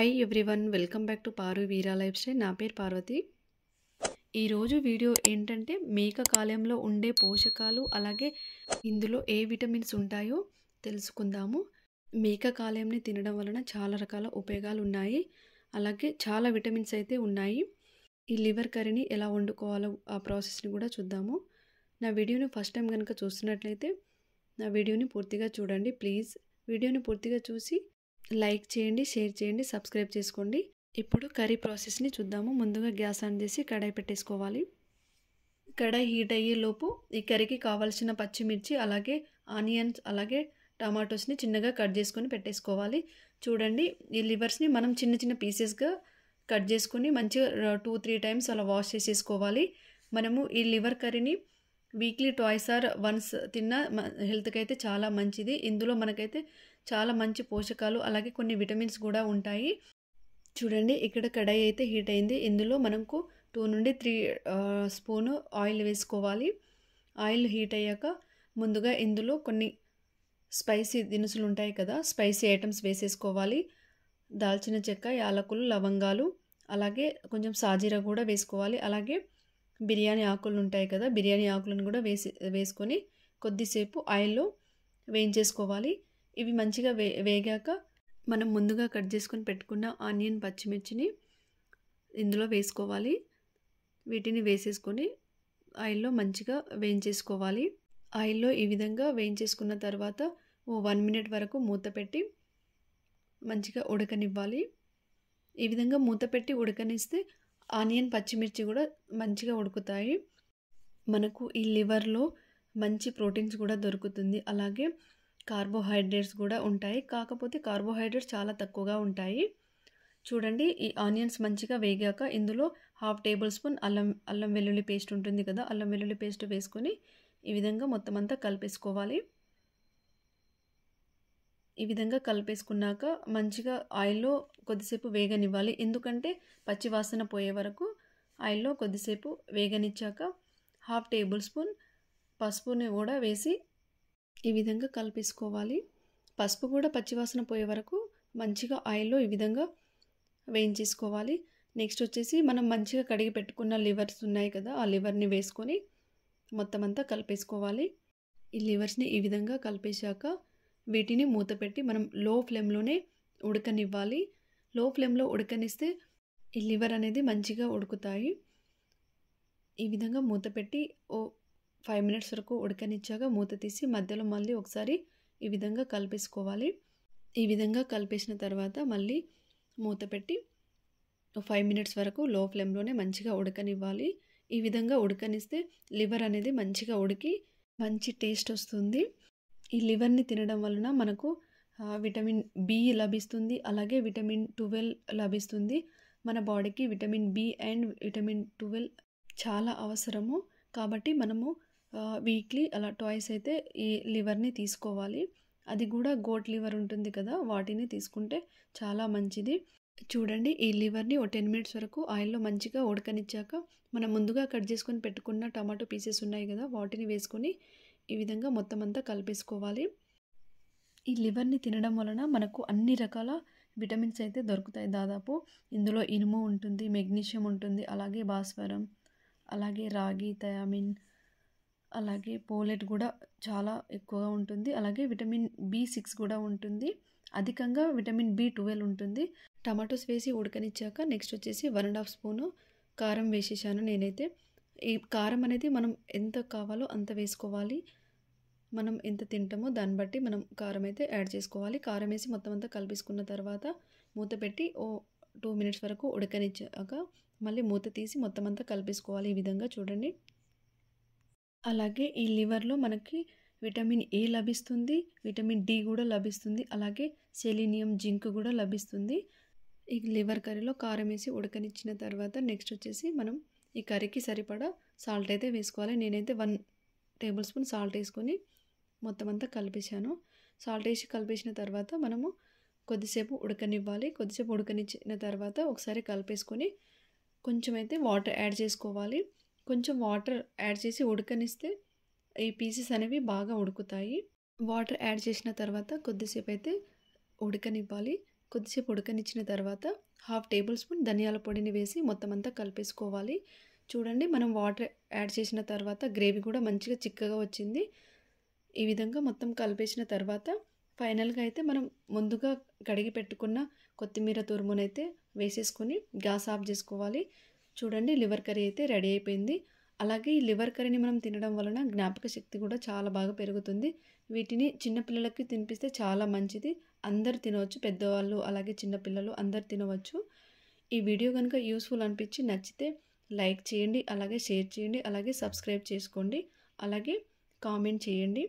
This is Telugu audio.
Hi everyone, welcome back to Paru Veera life style. నా పేరు పార్వతి. ఈరోజు వీడియో ఏంటంటే మేక కాలేయంలో ఉండే పోషకాలు, అలాగే ఇందులో ఏ విటమిన్స్ ఉంటాయో తెలుసుకుందాము. మేక కాలేయంని తినడం వలన చాలా రకాల ఉపయోగాలు ఉన్నాయి, అలాగే చాలా విటమిన్స్ అయితే ఉన్నాయి. ఈ లివర్ కర్రీని ఎలా వండుకోవాలో ఆ ప్రాసెస్ని కూడా చూద్దాము. నా వీడియోని ఫస్ట్ టైం కనుక చూస్తున్నట్లయితే నా వీడియోని పూర్తిగా చూడండి. ప్లీజ్ వీడియోని పూర్తిగా చూసి లైక్ చేయండి, షేర్ చేయండి, సబ్స్క్రైబ్ చేసుకోండి. ఇప్పుడు కర్రీ ప్రాసెస్ని చూద్దాము. ముందుగా గ్యాస్ ఆన్ చేసి కడాయి పెట్టేసుకోవాలి. కడాయి హీట్ అయ్యే లోపు ఈ కర్రీకి కావాల్సిన పచ్చిమిర్చి, అలాగే ఆనియన్స్, అలాగే టమాటోస్ని చిన్నగా కట్ చేసుకొని పెట్టేసుకోవాలి. చూడండి, ఈ లివర్స్ని మనం చిన్న చిన్న పీసెస్గా కట్ చేసుకొని మంచిగా 2-3 టైమ్స్ అలా వాష్ చేసేసుకోవాలి. మనము ఈ లివర్ కర్రీని వీక్లీ ట్వైస్ ఆర్ వన్స్ తిన్న హెల్త్కి అయితే చాలా మంచిది. ఇందులో మనకైతే చాలా మంచి పోషకాలు, అలాగే కొన్ని విటమిన్స్ కూడా ఉంటాయి. చూడండి, ఇక్కడ కడాయి అయితే హీట్ అయింది. ఇందులో మనకు 2 నుండి 3 స్పూను ఆయిల్ వేసుకోవాలి. ఆయిల్ హీట్ అయ్యాక ముందుగా ఇందులో కొన్ని స్పైసీ దినుసులు ఉంటాయి కదా, స్పైసీ ఐటమ్స్ వేసేసుకోవాలి. దాల్చిన చెక్క, యాలకులు, లవంగాలు, అలాగే కొంచెం సాజీరా కూడా వేసుకోవాలి. అలాగే బిర్యానీ ఆకులు ఉంటాయి కదా, బిర్యానీ ఆకులను కూడా వేసుకొని కొద్దిసేపు ఆయిల్లో వేయించేసుకోవాలి. ఇవి మంచిగా వేగాక మనం ముందుగా కట్ చేసుకొని పెట్టుకున్న ఆనియన్, పచ్చిమిర్చిని ఇందులో వేసుకోవాలి. వీటిని వేసేసుకొని ఆయిల్లో మంచిగా వేయించేసుకోవాలి. ఆయిల్లో ఈ విధంగా వేయించేసుకున్న తర్వాత 1 మినిట్ వరకు మూత పెట్టి మంచిగా ఉడకనివ్వాలి. ఈ విధంగా మూత పెట్టి ఉడకనిస్తే ఆనియన్, పచ్చిమిర్చి కూడా మంచిగా ఉడుకుతాయి. మనకు ఈ లివర్లో మంచి ప్రోటీన్స్ కూడా దొరుకుతుంది, అలాగే కార్బోహైడ్రేట్స్ కూడా ఉంటాయి. కాకపోతే కార్బోహైడ్రేట్స్ చాలా తక్కువగా ఉంటాయి. చూడండి, ఈ ఆనియన్స్ మంచిగా వేగాక ఇందులో 1/2 టేబుల్ స్పూన్ అల్లం వెల్లుల్లి పేస్ట్ ఉంటుంది కదా, అల్లం వెల్లుల్లి పేస్ట్ వేసుకొని ఈ విధంగా మొత్తం అంతా కలిపేసుకోవాలి. ఈ విధంగా కలిపేసుకున్నాక మంచిగా ఆయిల్లో కొద్దిసేపు వేగనివ్వాలి. ఎందుకంటే పచ్చి వాసన పోయే వరకు ఆయిల్లో కొద్దిసేపు వేగనిచ్చాక 1/2 టేబుల్ స్పూన్ పసుపుని కూడా వేసి ఈ విధంగా కలిపేసుకోవాలి. పసుపు కూడా పచ్చివాసన పోయే వరకు మంచిగా ఆయిల్లో ఈ విధంగా వేయించేసుకోవాలి. నెక్స్ట్ వచ్చేసి మనం మంచిగా కడిగి పెట్టుకున్న లివర్స్ ఉన్నాయి కదా, ఆ లివర్ని వేసుకొని మొత్తం అంతా కలిపేసుకోవాలి. ఈ లివర్స్ని ఈ విధంగా కలిపేశాక వీటిని మూత పెట్టి మనం లో ఫ్లేమ్లోనే ఉడకనివ్వాలి. లో ఫ్లేమ్లో ఉడకనిస్తే ఈ లివర్ అనేది మంచిగా ఉడుకుతాయి. ఈ విధంగా మూత పెట్టి 5 మినిట్స్ వరకు ఉడకనిచ్చాక మూత తీసి మధ్యలో మళ్ళీ ఒకసారి ఈ విధంగా కలిపేసుకోవాలి. ఈ విధంగా కలిపేసిన తర్వాత మళ్ళీ మూత పెట్టి 5 మినిట్స్ వరకు లో ఫ్లేమ్లోనే మంచిగా ఉడకనివ్వాలి. ఈ విధంగా ఉడకనిస్తే లివర్ అనేది మంచిగా ఉడికి మంచి టేస్ట్ వస్తుంది. ఈ లివర్ని తినడం వలన మనకు విటమిన్ బి లభిస్తుంది, అలాగే విటమిన్ 12 లభిస్తుంది. మన బాడీకి విటమిన్ బి అండ్ విటమిన్ 12 చాలా అవసరము. కాబట్టి మనము వీక్లీ అలా ట్వైస్ అయితే ఈ లివర్ని తీసుకోవాలి. అది కూడా గోట్ లివర్ ఉంటుంది కదా, వాటిని తీసుకుంటే చాలా మంచిది. చూడండి, ఈ లివర్ని 10 మినిట్స్ వరకు ఆయిల్లో మంచిగా ఉడకనిచ్చాక మనం ముందుగా కట్ చేసుకొని పెట్టుకున్న టమాటో పీసెస్ ఉన్నాయి కదా, వాటిని వేసుకొని ఈ విధంగా మొత్తం అంతా కలిపేసుకోవాలి. ఈ లివర్ని తినడం వలన మనకు అన్ని రకాల విటమిన్స్ అయితే దొరుకుతాయి. దాదాపు ఇందులో ఇనుము ఉంటుంది, మెగ్నీషియం ఉంటుంది, అలాగే భాస్వరం, అలాగే రాగి, థయామిన్, అలాగే పోలేట్ కూడా చాలా ఎక్కువగా ఉంటుంది. అలాగే విటమిన్ B6 కూడా ఉంటుంది. అధికంగా విటమిన్ B12 ఉంటుంది. టమాటోస్ వేసి ఉడకనిచ్చాక నెక్స్ట్ వచ్చేసి 1.5 స్పూను కారం వేసేసాను నేనైతే. ఈ కారం అనేది మనం ఎంత కావాలో అంత వేసుకోవాలి. మనం ఎంత తింటామో దాన్ని బట్టి మనం కారం అయితే యాడ్ చేసుకోవాలి. కారం వేసి మొత్తం అంతా కలిపేసుకున్న తర్వాత మూత పెట్టి 2 మినిట్స్ వరకు ఉడకనిచ్చాక మళ్ళీ మూత తీసి మొత్తం అంతా కలిపేసుకోవాలి. ఈ విధంగా చూడండి. అలాగే ఈ లివర్లో మనకి విటమిన్ ఏ లభిస్తుంది, విటమిన్ డి కూడా లభిస్తుంది, అలాగే సెలీనియం, జింక్ కూడా లభిస్తుంది. ఈ లివర్ కర్రీలో కారం వేసి ఉడకనిచ్చిన తర్వాత నెక్స్ట్ వచ్చేసి మనం ఈ కర్రీకి సరిపడా సాల్ట్ అయితే వేసుకోవాలి. నేనైతే 1 టేబుల్ స్పూన్ సాల్ట్ వేసుకొని మొత్తం అంతా కలిపేసాను. సాల్ట్ వేసి కలిపేసిన తర్వాత మనము కొద్దిసేపు ఉడకనివ్వాలి. కొద్దిసేపు ఉడకనిచ్చిన తర్వాత ఒకసారి కలిపేసుకొని కొంచెం అయితే వాటర్ యాడ్ చేసుకోవాలి. కొంచెం వాటర్ యాడ్ చేసి ఉడకనిస్తే ఈ పీసెస్ అనేవి బాగా ఉడుకుతాయి. వాటర్ యాడ్ చేసిన తర్వాత కొద్దిసేపు అయితే ఉడకనివ్వాలి. కొద్దిసేపు ఉడకనిచ్చిన తర్వాత హాఫ్ టేబుల్ స్పూన్ ధనియాల పొడిని వేసి మొత్తం అంతా కలిపేసుకోవాలి. చూడండి, మనం వాటర్ యాడ్ చేసిన తర్వాత గ్రేవీ కూడా మంచిగా చిక్కగా వచ్చింది. ఈ విధంగా మొత్తం కలిపేసిన తర్వాత ఫైనల్గా అయితే మనం ముందుగా కడిగి పెట్టుకున్న కొత్తిమీర తురుమునైతే వేసేసుకొని గ్యాస్ ఆఫ్ చేసుకోవాలి. చూడండి, లివర్ కర్రీ అయితే రెడీ అయిపోయింది. అలాగే ఈ లివర్ కర్రీని మనం తినడం వలన జ్ఞాపక శక్తి కూడా చాలా బాగా పెరుగుతుంది. వీటిని చిన్నపిల్లలకి తినిపిస్తే చాలా మంచిది. అందరు తినవచ్చు, పెద్దవాళ్ళు అలాగే చిన్నపిల్లలు అందరు తినవచ్చు. ఈ వీడియో కనుక యూస్ఫుల్ అనిపించి నచ్చితే లైక్ చేయండి, అలాగే షేర్ చేయండి, అలాగే సబ్స్క్రైబ్ చేసుకోండి, అలాగే కామెంట్ చేయండి.